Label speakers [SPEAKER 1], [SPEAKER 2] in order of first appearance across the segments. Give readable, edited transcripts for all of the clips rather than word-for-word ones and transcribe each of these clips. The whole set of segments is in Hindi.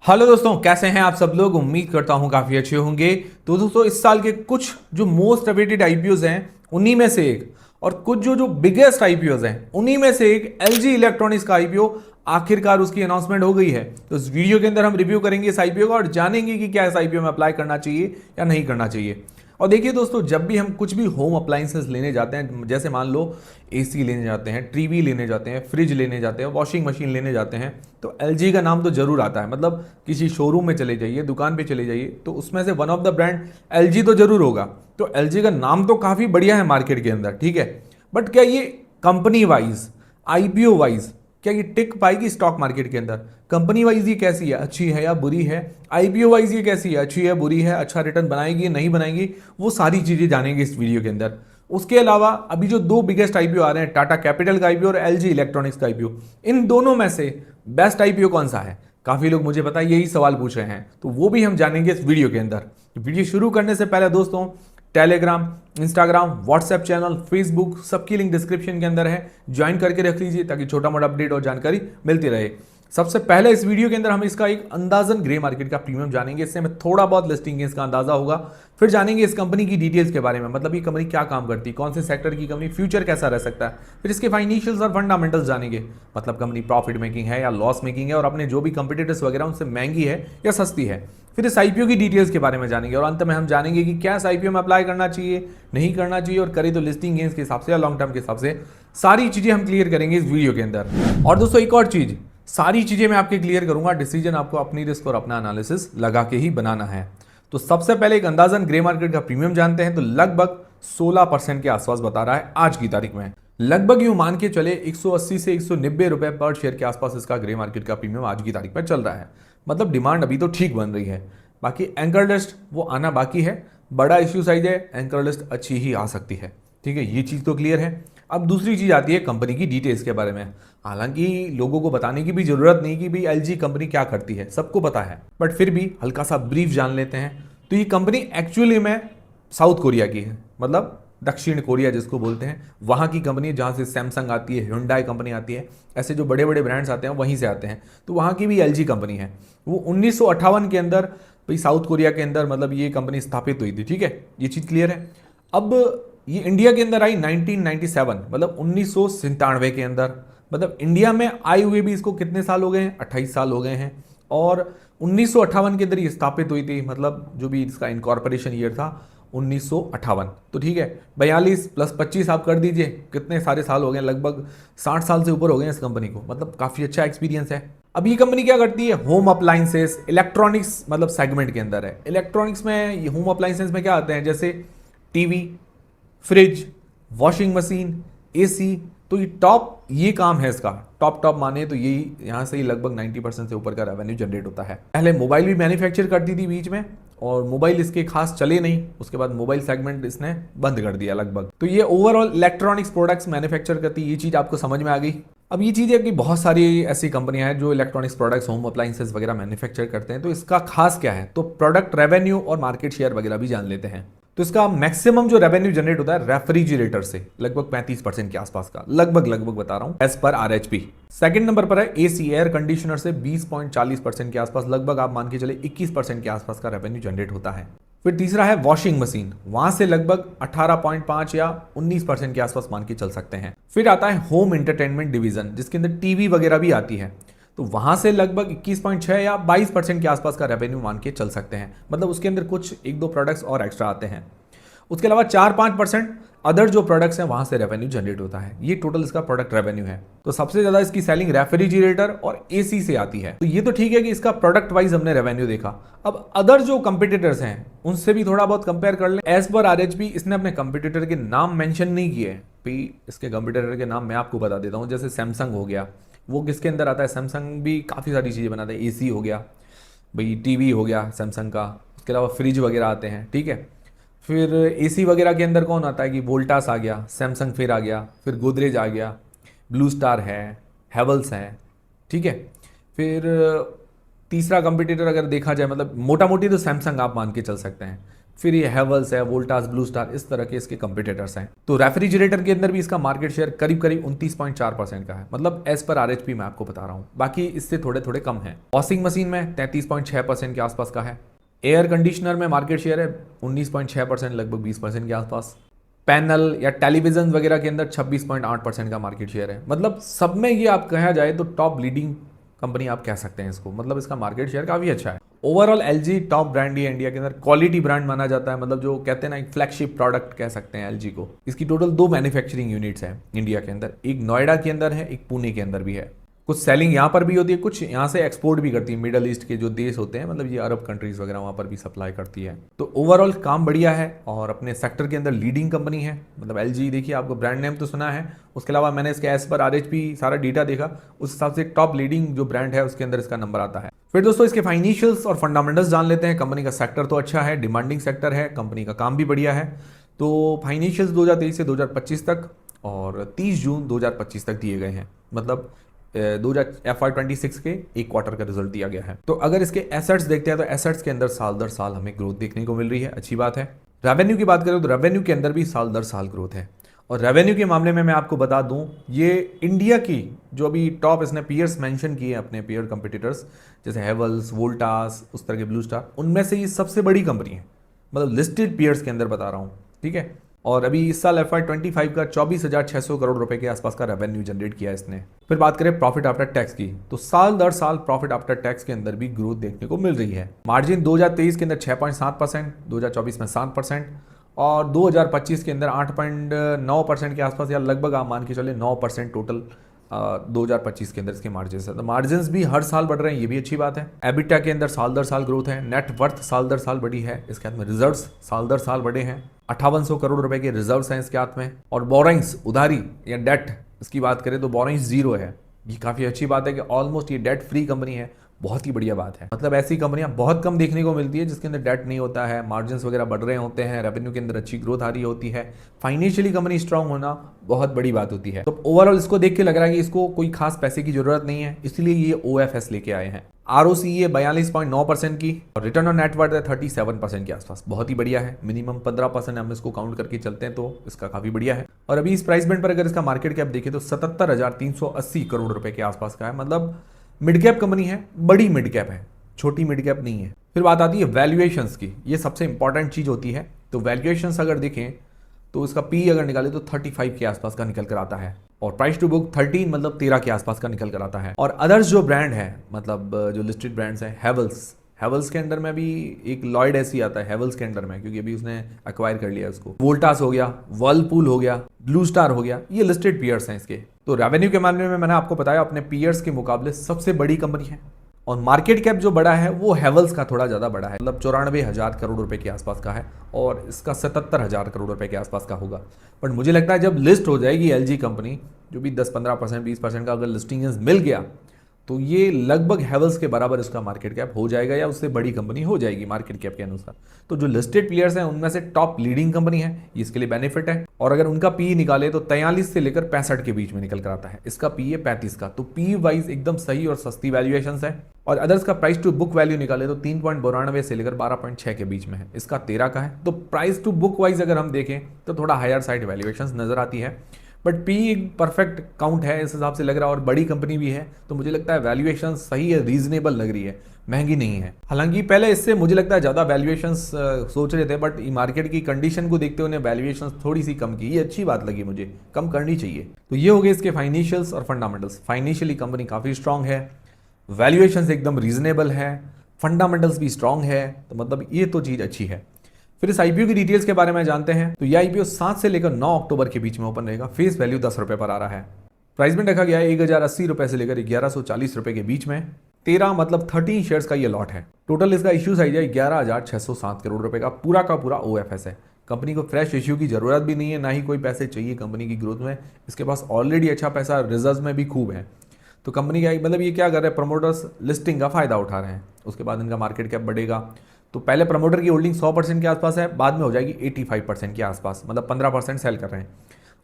[SPEAKER 1] हेलो दोस्तों, कैसे हैं आप सब लोग। उम्मीद करता हूं काफी अच्छे होंगे। तो दोस्तों, इस साल के कुछ जो मोस्ट अवेटेड आईपीओज हैं उन्हीं में से एक, और कुछ जो बिगेस्ट आईपीओज हैं उन्हीं में से एक एलजी इलेक्ट्रॉनिक्स का आईपीओ आखिरकार उसकी अनाउंसमेंट हो गई है। तो इस वीडियो के अंदर हम रिव्यू करेंगे इस आईपीओ का और जानेंगे कि क्या इस आईपीओ में अप्लाई करना चाहिए या नहीं करना चाहिए। और देखिए दोस्तों, जब भी हम कुछ भी होम अप्लाइंसेस लेने जाते हैं, जैसे मान लो एसी लेने जाते हैं, टीवी लेने जाते हैं, फ्रिज लेने जाते हैं, वॉशिंग मशीन लेने जाते हैं, तो एलजी का नाम तो जरूर आता है। मतलब किसी शोरूम में चले जाइए, दुकान पे चले जाइए, तो उसमें से one of the brand LG तो जरूर होगा। तो एलजी का नाम तो काफ़ी बढ़िया है मार्केट के अंदर, ठीक है। बट क्या ये कंपनी वाइज, आईपीओ वाइज, क्या ये टिक पाएगी स्टॉक मार्केट के अंदर? कंपनी वाइज ये कैसी है, अच्छी है या बुरी है? आईपीओ वाइज ये कैसी है, अच्छी है, बुरी है, अच्छा रिटर्न बनाएगी नहीं बनाएगी? वो सारी चीजें जानेंगे इस वीडियो के अंदर। उसके अलावा अभी जो दो बिगेस्ट आईपीओ आ रहे हैं, टाटा कैपिटल का आईपीओ और एलजी इलेक्ट्रॉनिक्स का आईपीओ, इन दोनों में से बेस्ट आईपीओ कौन सा है? काफी लोग मुझे पता है यही सवाल पूछ रहे हैं, तो वो भी हम जानेंगे इस वीडियो के अंदर। वीडियो शुरू करने से पहले दोस्तों, Telegram, Instagram, WhatsApp channel, Facebook, सबकी लिंक डिस्क्रिप्शन के अंदर है, ज्वाइन करके रख लीजिए ताकि छोटा मोटा अपडेट और जानकारी मिलती रहे। सबसे पहले इस वीडियो के अंदर हम इसका एक अंदाजन ग्रे मार्केट का प्रीमियम जानेंगे, इससे हमें थोड़ा बहुत लिस्टिंग गेंस का अंदाजा होगा। फिर जानेंगे इस कंपनी की डिटेल्स के बारे में, मतलब ये कंपनी क्या काम करती है, कौन से सेक्टर की कंपनी, फ्यूचर कैसा रह सकता है। फिर इसके फाइनेंशियल्स और फंडामेंटल्स जानेंगे, मतलब कंपनी प्रॉफिट मेकिंग है या लॉस मेकिंग है, और अपने जो भी कंपटीटर्स वगैरह उनसे महंगी है या सस्ती है। फिर इस आईपीओ की डिटेल्स के बारे में जानेंगे, और अंत में हम जानेंगे कि क्या इस आईपीओ में अप्लाई करना चाहिए, नहीं करना चाहिए, और करें तो लिस्टिंग गेंस के हिसाब से या लॉन्ग टर्म के हिसाब से। सारी चीजें हम क्लियर करेंगे इस वीडियो के अंदर। और दोस्तों, एक और चीज, सारी चीजें मैं आपके क्लियर करूंगा, डिसीजन आपको अपनी रिस्क और अपना एनालिसिस लगा के ही बनाना है। तो सबसे पहले एक अंदाजन ग्रे मार्केट का प्रीमियम जानते हैं। तो लगभग 16% के आसपास बता रहा है आज की तारीख में। लगभग यूं मान के चले 180 से 190 रुपए पर शेयर के आसपास इसका ग्रे मार्केट का प्रीमियम आज की तारीख में चल रहा है। मतलब डिमांड अभी तो ठीक बन रही है। बाकी एंकर लिस्ट वो आना बाकी है। बड़ा इश्यू साइज है, एंकर लिस्ट अच्छी ही आ सकती है, ठीक है, ये चीज़ तो क्लियर है। अब दूसरी चीज़ आती है कंपनी की डिटेल्स के बारे में। हालांकि लोगों को बताने की भी जरूरत नहीं कि भाई एलजी कंपनी क्या करती है, सबको पता है, बट फिर भी हल्का सा ब्रीफ जान लेते हैं। तो ये कंपनी एक्चुअली में साउथ कोरिया की है, मतलब दक्षिण कोरिया जिसको बोलते हैं, वहाँ की कंपनी है, जहाँ से सैमसंग आती है, ह्युंडई कंपनी आती है, ऐसे जो बड़े बड़े ब्रांड्स आते हैं वहीं से आते हैं। तो वहाँ की भी एलजी कंपनी है। वो 1958 के अंदर भाई साउथ कोरिया के अंदर मतलब ये कंपनी स्थापित हुई थी, ठीक है, ये चीज़ क्लियर है। अब ये इंडिया के अंदर आई 1997, मतलब 1997 के अंदर। मतलब इंडिया में आए हुए भी इसको कितने साल हो गए हैं, 28 साल हो गए हैं। और 1958 के अंदर ये स्थापित हुई थी, मतलब जो भी इसका इनकॉर्पोरेशन ईयर था 1958। तो ठीक है, 42 + 25 आप कर दीजिए, कितने सारे साल हो गए, लगभग 60 साल से ऊपर हो गए इस कंपनी को। मतलब काफ़ी अच्छा एक्सपीरियंस है। अब ये कंपनी क्या करती है, होम अप्लाइंसेस, इलेक्ट्रॉनिक्स मतलब सेगमेंट के अंदर है। इलेक्ट्रॉनिक्स में ये होम अप्लाइंसेस में क्या आते हैं, जैसे TV, fridge, washing machine, AC. तो ये टॉप, ये काम है इसका, टॉप माने तो यही, यहाँ से ही लगभग 90% से ऊपर का रेवेन्यू जनरेट होता है। पहले मोबाइल भी मैन्युफैक्चर करती थी बीच में, और मोबाइल इसके खास चले नहीं, उसके बाद मोबाइल सेगमेंट इसने बंद कर दिया लगभग। तो ये ओवरऑल इलेक्ट्रॉनिक्स प्रोडक्ट्स मैन्युफैक्चर करती है, ये चीज़ आपको समझ में आ गई। अब ये चीज़ है कि बहुत सारी ऐसी कंपनियां हैं जो इलेक्ट्रॉनिक्स प्रोडक्ट्स, होम अप्लाइंसेस वगैरह मैन्युफैक्चर करते हैं। तो इसका खास क्या है, तो प्रोडक्ट रेवेन्यू और मार्केट शेयर वगैरह भी जान लेते हैं। तो इसका मैक्सिमम जो रेवेन्यू जनरेट होता है रेफ्रिजरेटर से, लगभग 35% के आसपास का, लगभग बता रहा हूं, as per RHP. Second number पर है एसी, एयर कंडीशनर से 20.40% के आसपास, लगभग आप मान के चले 21% के आसपास का रेवेन्यू जनरेट होता है। फिर तीसरा है वॉशिंग मशीन, वहां से लगभग 18.5 या 19% के आसपास मान के चल सकते हैं। फिर आता है होम एंटरटेनमेंट डिवीजन, जिसके अंदर टीवी वगैरह भी आती है। तो वहां से लगभग 21.6 या 22% के आसपास का रेवेन्यू मान के चल सकते हैं। मतलब उसके अंदर कुछ एक दो प्रोडक्ट्स और एक्स्ट्रा आते हैं। उसके अलावा 4-5% अदर जो प्रोडक्ट्स हैं वहां से रेवेन्यू जनरेट होता है। ये टोटल इसका प्रोडक्ट रेवेन्यू है। तो सबसे ज्यादा इसकी सेलिंग रेफ्रिजरेटर और एसी से आती है। तो ये तो ठीक है कि इसका प्रोडक्ट वाइज हमने रेवेन्यू देखा। अब अदर जो कंपटीटर्स हैं उनसे भी थोड़ा बहुत कंपेयर कर लें। एज पर आरएचपी इसने अपने कंपटीटर के नाम मेंशन नहीं किए। भाई इसके कंपटीटर के नाम मैं आपको बता देता हूँ। जैसे सैमसंग हो गया, वो किसके अंदर आता है, सैमसंग भी काफ़ी सारी चीज़ें बनाता है। एसी हो गया, भाई टीवी हो गया सैमसंग का, उसके अलावा फ्रिज वगैरह आते हैं, ठीक है। फिर एसी वगैरह के अंदर कौन आता है कि वोल्टास आ गया, सैमसंग फिर आ गया, फिर गोदरेज आ गया, ब्लू स्टार है, हैवल्स है, ठीक है। फिर तीसरा कंपटीटर अगर देखा जाए, मतलब मोटा मोटी तो सैमसंग आप मान के चल सकते हैं। फिर ये हैवल्स है, वोल्टास, ब्लू स्टार, इस तरह के इसके कंपटीटर्स हैं। तो रेफ्रिजरेटर के अंदर भी इसका मार्केट शेयर करीब करीब 29.4% का है, मतलब एज पर आरएचपी मैं आपको बता रहा हूँ, बाकी इससे थोड़े थोड़े कम है। वॉशिंग मशीन में 33.6% के आसपास का है। एयर कंडीशनर में मार्केट शेयर है 19.6%, लगभग 20% के आसपास। पैनल या टेलीविजन वगैरह के अंदर 26.8% का मार्केट शेयर है। मतलब सब में ये आप कहा जाए तो टॉप लीडिंग कंपनी आप कह सकते हैं इसको, मतलब इसका मार्केट शेयर काफ़ी अच्छा है। ओवरऑल एलजी टॉप ब्रांड ही है इंडिया के अंदर, क्वालिटी ब्रांड माना जाता है, मतलब जो कहते हैं ना एक फ्लैगशिप प्रोडक्ट कह सकते हैं एलजी को। इसकी टोटल 2 मैन्युफैक्चरिंग यूनिट्स हैं इंडिया के अंदर, एक नोएडा के अंदर है, एक पुणे के अंदर भी है। कुछ सेलिंग यहाँ पर भी होती है, कुछ यहाँ से एक्सपोर्ट भी करती है, मिडल ईस्ट के जो देश होते हैं, मतलब ये अरब कंट्रीज वगैरह वहाँ पर भी सप्लाई करती है। तो ओवरऑल काम बढ़िया है और अपने सेक्टर के अंदर लीडिंग कंपनी है। मतलब एलजी देखिए, आपको ब्रांड नेम तो सुना है, उसके अलावा मैंने इसके एज पर आरएचपी सारा डेटा देखा, उस हिसाब से टॉप लीडिंग जो ब्रांड है उसके अंदर इसका नंबर आता है। फिर दोस्तों इसके फाइनेंशियल्स और फंडामेंटल्स जान लेते हैं। कंपनी का सेक्टर तो अच्छा है, डिमांडिंग सेक्टर है, कंपनी का काम भी बढ़िया है। तो फाइनेंशियल्स 2023 से 2025 तक और 30 जून 2025 तक दिए गए हैं, मतलब FY26 के एक क्वार्टर का रिजल्ट दिया गया है। तो अगर इसके एसेट्स देखते हैं तो एसेट्स के अंदर साल दर साल हमें ग्रोथ देखने को मिल रही है, अच्छी बात है। रेवेन्यू की बात करें तो रेवेन्यू के अंदर भी साल दर साल ग्रोथ है। और रेवेन्यू के मामले में मैं आपको बता दूं, ये इंडिया की जो अभी टॉप इसने पीयर्स मेंशन किए अपने पीयर कंपटीटर्स, जैसे हैवल्स, वोल्टास, उस तरह के ब्लू स्टार, उनमें से ये सबसे बड़ी कंपनी है, मतलब लिस्टेड पीयर्स के अंदर बता रहा हूँ, ठीक है। और अभी इस साल FY25 का 24,600 करोड़ रुपए के आसपास का रेवेन्यू जनरेट किया इसने। फिर बात करें प्रॉफिट आफ्टर टैक्स की, तो साल दर साल प्रॉफिट आफ्टर टैक्स के अंदर भी ग्रोथ देखने को मिल रही है। मार्जिन 2023 के अंदर 6.7%, 2024 में 7% और 2025 के अंदर 8.9% के आसपास, या लगभग आप मान के चले 9% टोटल 2025 के अंदर इसके मार्जिन है। तो मार्जिन भी हर साल बढ़ रहे हैं, ये भी अच्छी बात है। एबिटा के अंदर साल दर साल ग्रोथ है, नेट वर्थ साल दर साल बढ़ी है, इसके हाथ में रिजर्व्स साल दर साल बढ़े हैं, 5800 करोड़ रुपए के रिजर्व्स हैं इसके हाथ में। और बोरिंग्स, उधारी या डेट, इसकी बात करें तो बोरिंग्स 0 है। ये काफ़ी अच्छी बात है कि ऑलमोस्ट ये डेट फ्री कंपनी है, बहुत ही बढ़िया बात है। मतलब ऐसी कंपनियां बहुत कम देखने को मिलती है जिसके अंदर डेट नहीं होता है, मार्जिन्स वगैरह बढ़ रहे होते हैं, रेवेन्यू के अंदर अच्छी ग्रोथ आ रही होती है, फाइनेंशियली कंपनी स्ट्रांग होना बहुत बड़ी बात होती है। तो ओवरऑल इसको देख के लग रहा है कि इसको कोई खास पैसे की जरूरत नहीं है, इसलिए ये OFS लेके आए हैं। ROCE है 42.9% की और रिटर्न ऑन नेटवर्थ है 37% के आसपास, बहुत ही बढ़िया है। मिनिमम 15% हम इसको काउंट करके चलते हैं तो इसका काफी बढ़िया है। और अभी इस प्राइस बैंड पर अगर इसका मार्केट कैप देखें तो 77,380 करोड़ रुपए के आसपास का है, मतलब मिड कैप कंपनी है, बड़ी मिड कैप है, छोटी मिड कैप नहीं है। फिर बात आती है वैल्यूएशंस की, ये सबसे इंपॉर्टेंट चीज होती है। तो वैल्यूएशंस अगर देखें तो इसका पी अगर निकाले तो 35 के आसपास का निकल कर आता है और प्राइस टू बुक 13 मतलब 13 के आसपास का निकल कर आता है। और अदर्स जो ब्रांड है, मतलब जो लिस्टेड ब्रांड्स हैं, हैवल्स के अंडर में भी एक लॉयड ऐसी आता है हैवल्स के अंडर में, क्योंकि अभी उसने एक्वायर कर लिया उसको। वोल्टास हो गया, वर्लपूल हो गया, ब्लू स्टार हो गया, ये लिस्टेड पीयर्स हैं इसके। तो रेवेन्यू के मामले में मैंने आपको बताया अपने पीयर्स के मुकाबले सबसे बड़ी कंपनी है। और मार्केट कैप जो बड़ा है वो हैवल्स का थोड़ा ज़्यादा बड़ा है, मतलब 94,000 करोड़ रुपए के आसपास का है और इसका 77,000 करोड़ रुपए के आसपास का होगा। बट मुझे लगता है जब लिस्ट हो जाएगी एलजी कंपनी, जो भी 10-15%, 20% का अगर लिस्टिंग मिल गया तो ये लगभग हैवल्स के बराबर इसका मार्केट कैप हो जाएगा या उससे बड़ी कंपनी हो जाएगी मार्केट कैप के अनुसार। तो जो लिस्टेड प्लेयर्स हैं उनमें से टॉप लीडिंग कंपनी है, ये इसके लिए बेनिफिट है। और अगर उनका पी निकाले तो 43 से लेकर 65 के बीच में निकल कर आता है, इसका पी है 35 का, तो पी वाइज एकदम सही और सस्ती वैल्यूएशन है। और अदर्स का प्राइस टू बुक वैल्यू निकाले तो 3.92 से लेकर 12.6 के बीच में है, इसका 13 का है। तो प्राइस टू बुक वाइज अगर हम देखें तो थोड़ा हायर साइड वैल्यूएशन नजर आती है, बट पी एक परफेक्ट काउंट है इस हिसाब से लग रहा है और बड़ी कंपनी भी है, तो मुझे लगता है वैल्यूएशन सही है, रीजनेबल लग रही है, महंगी नहीं है। हालांकि पहले इससे मुझे लगता है ज़्यादा वैल्यूएशन सोच रहे थे, बट मार्केट की कंडीशन को देखते हुए वैल्यूएशन थोड़ी सी कम की, ये अच्छी बात लगी मुझे, कम करनी चाहिए। तो ये हो गए इसके फाइनेंशियल्स और फंडामेंटल्स। फाइनेंशियली कंपनी काफ़ी स्ट्रांग है, वैल्यूएशन एकदम रीजनेबल है, फंडामेंटल्स भी स्ट्रांग है, तो मतलब ये तो चीज़ अच्छी है। फिर इस आईपीओ की डिटेल्स के बारे में जानते हैं। तो यह आईपीओ 7 से लेकर 9 अक्टूबर के बीच में ओपन रहेगा। फेस वैल्यू 10 रुपए पर आ रहा है। प्राइस में रखा गया है 1080 रुपए से लेकर 1140 रुपए के बीच में। 13 मतलब 13 शेयर्स का ये लॉट है। टोटल इसका इश्यू साइज है 11,607 करोड़ रुपए का पूरा OFS है। कंपनी को फ्रेश इश्यू की जरूरत भी नहीं है, ना ही कोई पैसे चाहिए कंपनी की ग्रोथ में, इसके पास ऑलरेडी अच्छा पैसा रिजर्व में भी खूब है। तो कंपनी का मतलब ये क्या कर रहे हैं, प्रमोटर्स लिस्टिंग का फायदा उठा रहे हैं, उसके बाद इनका मार्केट कैप बढ़ेगा। तो पहले प्रमोटर की होल्डिंग 100% के आसपास है, बाद में हो जाएगी 85% के आसपास, मतलब 15% सेल कर रहे हैं।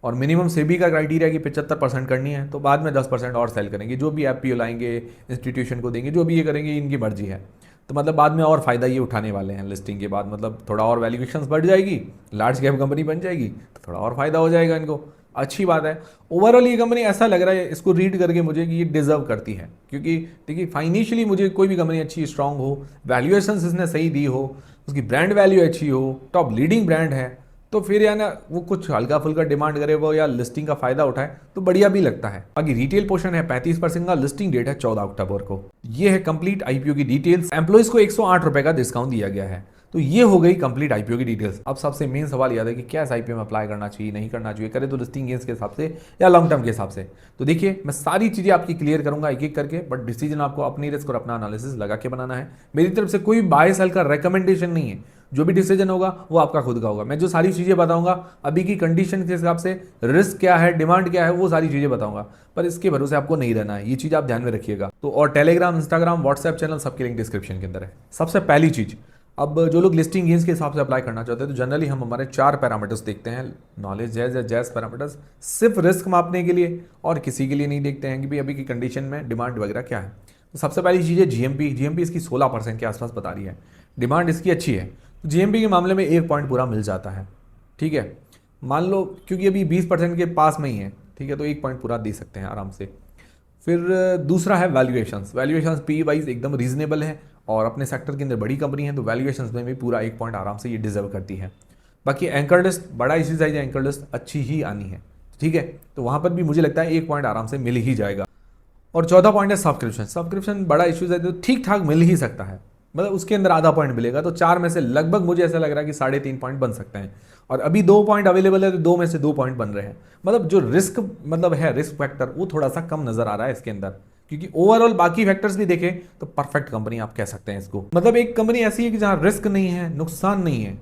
[SPEAKER 1] और मिनिमम सेबी का क्राइटेरिया कि 75% करनी है, तो बाद में 10% और सेल करेंगे, जो भी एफपीओ लाएंगे, इंस्टीट्यूशन को देंगे, जो भी ये करेंगे इनकी मर्जी है। तो मतलब बाद में और फायदा ये उठाने वाले हैं लिस्टिंग के बाद, मतलब थोड़ा और वैल्यूएशंस बढ़ जाएगी, लार्ज कैप कंपनी बन जाएगी, तो थोड़ा और फायदा हो जाएगा इनको। अच्छी बात है। ओवरऑल ये कंपनी ऐसा लग रहा है इसको रीड करके मुझे कि ये डिजर्व करती है, क्योंकि देखिए फाइनेंशियली मुझे कोई भी कंपनी अच्छी स्ट्रांग हो, वैल्यूएशंस इसने सही दी हो, उसकी ब्रांड वैल्यू अच्छी हो, टॉप लीडिंग ब्रांड है, तो फिर या ना वो कुछ हल्का फुल्का डिमांड करे वो या लिस्टिंग का फायदा उठाए तो बढ़िया भी लगता है। बाकी रिटेल पोर्शन है 35% का, लिस्टिंग डेट है 14 अक्टूबर को। ये है कंप्लीट आईपीओ की डिटेल्स। एम्प्लॉइज को 108 रुपए का डिस्काउंट दिया गया है। तो ये हो गई कंप्लीट आईपीओ की डिटेल्स। अब सबसे मेन सवाल याद है कि क्या इस आईपीओ में अप्लाई करना चाहिए, नहीं करना चाहिए, करे तो लिस्टिंग गेंस के हिसाब से या लॉन्ग टर्म के हिसाब से। तो देखिए मैं सारी चीजें आपकी क्लियर करूंगा एक एक करके, बट डिसीजन आपको अपनी रिस्क और अपना एनालिसिस लगा के बनाना है। मेरी तरफ से कोई बाय सेल का रिकमेंडेशन नहीं है, जो भी डिसीजन होगा वो आपका खुद का होगा। मैं जो सारी चीजें बताऊंगा अभी की कंडीशन के हिसाब से, रिस्क क्या है, डिमांड क्या है, वो सारी चीजें बताऊंगा, पर इसके भरोसे आपको नहीं रहना है, ये चीज आप ध्यान में रखिएगा। तो और टेलीग्राम, इंस्टाग्राम, व्हाट्सएप चैनल सबके लिंक डिस्क्रिप्शन के अंदर है। सबसे पहली चीज, अब जो लोग लिस्टिंग गेंस के हिसाब से अप्लाई करना चाहते हैं तो जनरली हम हमारे 4 पैरामीटर्स देखते हैं, नॉलेज, जैज या जैज पैरामीटर्स, सिर्फ रिस्क मापने के लिए, और किसी के लिए नहीं देखते हैं कि भाई अभी की कंडीशन में डिमांड वगैरह क्या है। तो सबसे पहली चीज़ है जीएमपी। जीएमपी इसकी 16% के आसपास बता रही है, डिमांड इसकी अच्छी है। तो जीएमपी के मामले में 1 पॉइंट पूरा मिल जाता है, ठीक है। मान लो क्योंकि अभी 20% के पास में ही है, ठीक है, तो 1 पॉइंट पूरा दे सकते हैं आराम से। फिर दूसरा है वैल्यूएशंस। वैल्यूएशंस पी वाइज एकदम रीजनेबल है और अपने सेक्टर के अंदर बड़ी कंपनी है, तो वैल्यूएशंस में भी पूरा 1 पॉइंट आराम से ये डिजर्व करती है। बाकी एंकर लिस्ट, बड़ा इश्यू साइज है, एंकर लिस्ट अच्छी ही आनी है, ठीक है, तो वहाँ पर भी मुझे लगता है 1 पॉइंट आराम से मिल ही जाएगा। और चौथा पॉइंट है सब्सक्रिप्शन। सब्सक्रिप्शन बड़ा इश्यूज है, तो ठीक ठाक मिल ही सकता है, मतलब उसके अंदर आधा पॉइंट मिलेगा, तो 4 में से लगभग मुझे ऐसा लग रहा है कि 3.5 पॉइंट बन सकते हैं। और अभी 2 पॉइंट अवेलेबल है, तो 2 में से 2 पॉइंट बन रहे हैं। मतलब जो रिस्क मतलब है, रिस्क फैक्टर वो थोड़ा सा कम नजर आ रहा है इसके अंदर, क्योंकि ओवरऑल बाकी फैक्टर्स भी देखें तो परफेक्ट कंपनी आप कह सकते हैं इसको। मतलब एक कंपनी ऐसी है कि जहां रिस्क नहीं है, नुकसान नहीं है,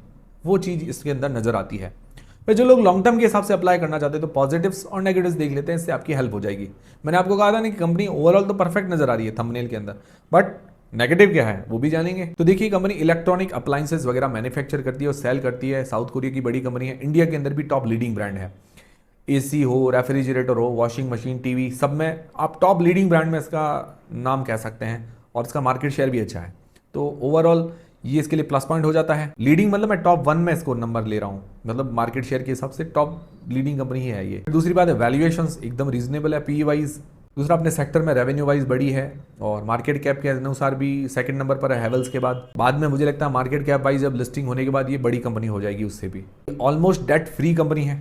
[SPEAKER 1] वो चीज इसके अंदर नजर आती है। फिर जो लोग लॉन्ग टर्म के हिसाब से अप्लाई करना चाहते हैं तो पॉजिटिव्स और नेगेटिव्स देख लेते हैं, इससे आपकी हेल्प हो जाएगी। मैंने आपको कहा था ना कि कंपनी ओवरऑल तो परफेक्ट नजर आ रही है थंबनेल के अंदर, बट नेगेटिव क्या है वो भी जानेंगे। तो देखिए कंपनी इलेक्ट्रॉनिक अप्लायंसेस वगैरह मैन्युफैक्चर करती है और सेल करती है, साउथ कोरिया की बड़ी कंपनी है, इंडिया के अंदर भी टॉप लीडिंग ब्रांड है। एसी हो, रेफ्रिजरेटर हो, वॉशिंग मशीन, टीवी, सब में आप टॉप लीडिंग ब्रांड में इसका नाम कह सकते हैं, और इसका मार्केट शेयर भी अच्छा है। तो ओवरऑल ये इसके लिए प्लस पॉइंट हो जाता है। लीडिंग मतलब मैं टॉप 1 में इसको नंबर ले रहा हूँ, मतलब मार्केट शेयर के हिसाब से टॉप लीडिंग कंपनी ही है ये। दूसरी बात है वैल्यूएशंस एकदम रीजनेबल है पी वाइज। दूसरा अपने सेक्टर में रेवेन्यू वाइज बड़ी है और मार्केट कैप के अनुसार भी सेकंड नंबर पर है हेवल्स के बाद में मुझे लगता है मार्केट कैप वाइज जब लिस्टिंग होने के बाद ये बड़ी कंपनी हो जाएगी उससे भी। ऑलमोस्ट डेट फ्री कंपनी है,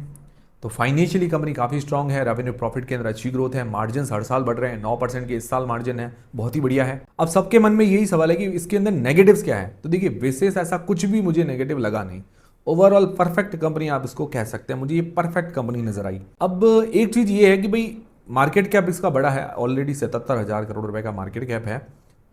[SPEAKER 1] तो फाइनेंशियली कंपनी काफ़ी स्ट्रांग है, रेवेन्यू प्रॉफिट के अंदर अच्छी ग्रोथ है, मार्जिन हर साल बढ़ रहे हैं, 9% के इस साल मार्जिन है, बहुत ही बढ़िया है। अब सबके मन में यही सवाल है कि इसके अंदर नेगेटिव्स क्या है। तो देखिए विशेष ऐसा कुछ भी मुझे नेगेटिव लगा नहीं, ओवरऑल परफेक्ट कंपनी आप इसको कह सकते हैं, मुझे ये परफेक्ट कंपनी नजर आई। अब एक चीज ये है कि भाई मार्केट कैप इसका बड़ा है, ऑलरेडी 77,000 करोड़ रुपए का मार्केट कैप है,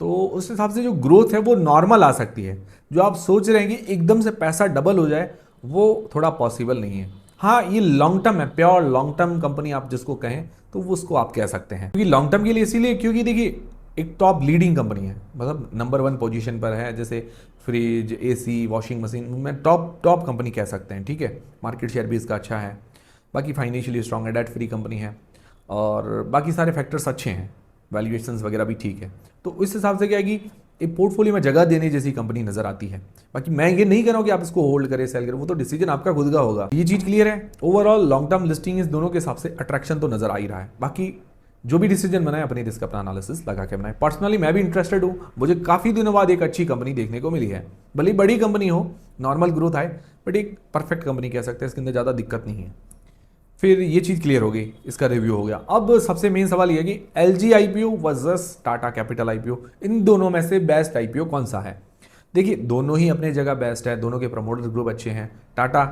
[SPEAKER 1] तो उस हिसाब से जो ग्रोथ है वो नॉर्मल आ सकती है। जो आप सोच रहे हैं कि एकदम से पैसा डबल हो जाए, वो थोड़ा पॉसिबल नहीं है। हाँ ये लॉन्ग टर्म है, प्योर लॉन्ग टर्म कंपनी आप जिसको कहें तो वो उसको आप कह सकते हैं, क्योंकि लॉन्ग टर्म के लिए इसीलिए क्योंकि देखिए एक टॉप लीडिंग कंपनी है, मतलब नंबर 1 पोजीशन पर है, जैसे फ्रिज, एसी, वॉशिंग मशीन में टॉप कंपनी कह सकते हैं, ठीक है। मार्केट शेयर भी इसका अच्छा है, बाकी फाइनेंशियली स्ट्रांग है, डेट फ्री कंपनी है, और बाकी सारे फैक्टर्स अच्छे हैं, वैल्यूएशंस वगैरह भी ठीक है। तो इस हिसाब से क्या है कि एक पोर्टफोलियो में जगह देने जैसी कंपनी नजर आती है। बाकी मैं ये नहीं कह रहा हूं कि आप इसको होल्ड करें, सेल करें, वो तो डिसीजन आपका खुद का होगा। ये चीज क्लियर है। ओवरऑल लॉन्ग टर्म लिस्टिंग इस दोनों के हिसाब से अट्रैक्शन तो नजर आ ही रहा है। बाकी जो भी डिसीजन बनाए अपनी रिस्क अपना एनालिसिस लगा के बनाए। पर्सनली मैं भी इंटरेस्टेड हूँ, मुझे काफी दिनों बाद एक अच्छी कंपनी देखने को मिली है, भले बड़ी कंपनी हो, नॉर्मल ग्रोथ आए, बट एक परफेक्ट कंपनी कह सकते हैं, इसके अंदर ज्यादा दिक्कत नहीं है। फिर ये चीज़ क्लियर हो गई, इसका रिव्यू हो गया। अब सबसे मेन सवाल ये है कि LG IPO versus Tata Capital IPO, इन दोनों में से बेस्ट आईपीओ कौन सा है। देखिए दोनों ही अपने जगह बेस्ट है, दोनों के प्रमोटर ग्रुप अच्छे हैं। टाटा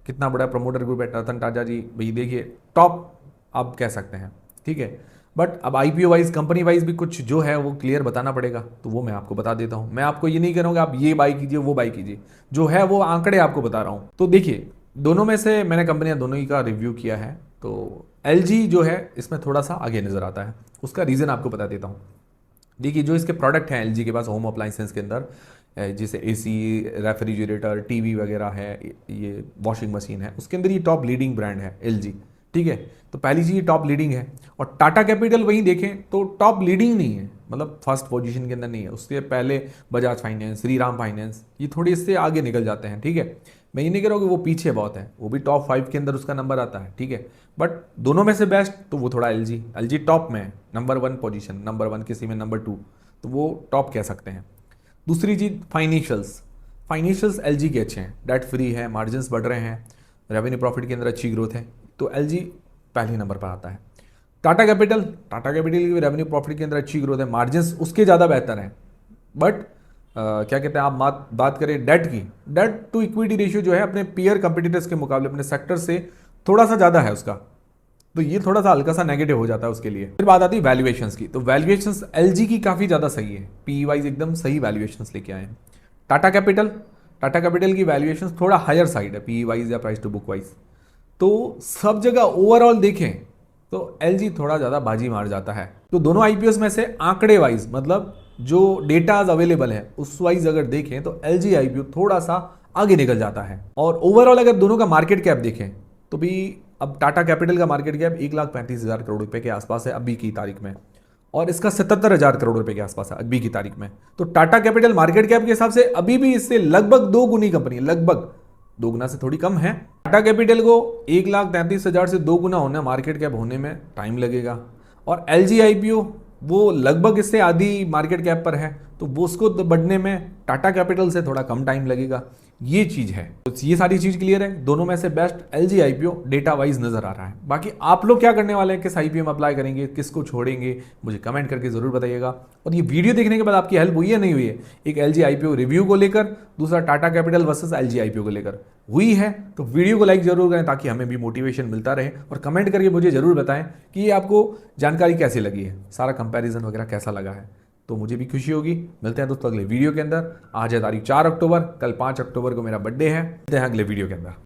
[SPEAKER 1] कितना बड़ा प्रमोटर ग्रुप है, रतन टाटा जी भाई देखिए टॉप आप कह सकते हैं, ठीक है। बट अब आईपीओ वाइज, कंपनी वाइज भी कुछ जो है वो क्लियर बताना पड़ेगा, तो वो मैं आपको बता देता हूँ। मैं आपको ये नहीं कह रहा हूँ कि आप ये बाई कीजिए वो बाई कीजिए, जो है वो आंकड़े आपको बता रहा हूँ। तो देखिए दोनों में से मैंने कंपनियां दोनों ही का रिव्यू किया है, तो एलजी जो है इसमें थोड़ा सा आगे नजर आता है, उसका रीज़न आपको बता देता हूँ। देखिए जो इसके प्रोडक्ट हैं एलजी के पास होम अप्लाइंसेस के अंदर, जैसे एसी, रेफ्रिजरेटर, टीवी वगैरह है, ये वॉशिंग मशीन है, उसके अंदर ये टॉप लीडिंग ब्रांड है एलजी, ठीक है। तो पहली चीज़ टॉप लीडिंग है। और टाटा कैपिटल वहीं देखें तो टॉप लीडिंग नहीं है, मतलब फर्स्ट पोजीशन के अंदर नहीं है, उसके पहले बजाज फाइनेंस, श्रीराम फाइनेंस, ये थोड़ी इससे आगे निकल जाते हैं, ठीक है। मैं ये नहीं कह रहा हूँ कि वो पीछे बहुत है, वो भी टॉप 5 के अंदर उसका नंबर आता है, ठीक है। बट दोनों में से बेस्ट तो वो थोड़ा एलजी टॉप में है, नंबर 1 पोजीशन, नंबर 1 किसी में नंबर 2, तो वो टॉप कह सकते हैं। दूसरी चीज़ फाइनेंशियल्स एलजी के अच्छे हैं, डेट फ्री है, मार्जिन बढ़ रहे हैं, रेवेन्यू प्रॉफिट के अंदर अच्छी ग्रोथ है, तो एलजी पहले नंबर पर आता है। टाटा कैपिटल की रेवेन्यू प्रॉफिट के अंदर अच्छी ग्रोथ है, मार्जिन उसके ज़्यादा बेहतर हैं, बट क्या कहते हैं, आप बात करें डेट की, डेट टू इक्विटी रेशियो जो है अपने पीयर कंपटीटर्स के मुकाबले, अपने सेक्टर से थोड़ा सा ज़्यादा है उसका, तो ये थोड़ा सा हल्का सा नेगेटिव हो जाता है उसके लिए। फिर बात आती है वैल्यूएशंस की, तो वैल्यूएशंस एलजी की काफ़ी ज़्यादा सही है, पी वाइज एकदम सही वैल्यूएशंस लेके आए हैं। टाटा कैपिटल की वैल्यूएशंस थोड़ा हायर साइड है, पी वाइज या प्राइस टू बुक वाइज, तो सब जगह ओवरऑल देखें तो एलजी थोड़ा ज़्यादा बाजी मार जाता है। तो दोनों आईपीओस में से आंकड़े वाइज, मतलब जो डेटाज अवेलेबल है उस वाइज अगर देखें तो एलजी आईपीओ थोड़ा सा आगे निकल जाता है। और ओवरऑल अगर दोनों का मार्केट कैप देखें तो भी अब टाटा कैपिटल का मार्केट कैप 1,35,000 करोड़ रुपए के आसपास है अभी की तारीख में, और इसका 77,000 करोड़ रुपए के आसपास है अभी की तारीख में। तो टाटा कैपिटल मार्केट कैप के हिसाब से अभी भी इससे लगभग 2 गुनी कंपनी, लगभग 2 गुना से थोड़ी कम है। टाटा कैपिटल को 1,33,000 से 2 गुना होना, मार्केट कैप होने में टाइम लगेगा, और एलजी आईपीओ वो लगभग इससे आधी मार्केट कैप पर है, तो वो उसको बढ़ने में टाटा कैपिटल से थोड़ा कम टाइम लगेगा, ये चीज़ है। तो ये सारी चीज़ क्लियर है, दोनों में से best LG IPO data wise नजर आ रहा है। बाकी आप लोग क्या करने वाले हैं, किस आईपीओ में अप्लाई करेंगे, किसको छोड़ेंगे, मुझे कमेंट करके जरूर बताइएगा। और ये वीडियो देखने के बाद आपकी हेल्प हुई है नहीं हुई है, एक एलजी आईपीओ रिव्यू को लेकर, दूसरा Tata capital versus LG IPO को लेकर हुई है, तो वीडियो को लाइक जरूर करें ताकि हमें भी मोटिवेशन मिलता रहे, और कमेंट करके मुझे जरूर बताएं कि ये आपको जानकारी कैसी लगी है, सारा कंपैरिजन वगैरह कैसा लगा है, तो मुझे भी खुशी होगी। मिलते हैं दोस्तों अगले वीडियो के अंदर। आज है तारीख 4 अक्टूबर, कल 5 अक्टूबर को मेरा बर्थडे है। मिलते हैं अगले वीडियो के अंदर।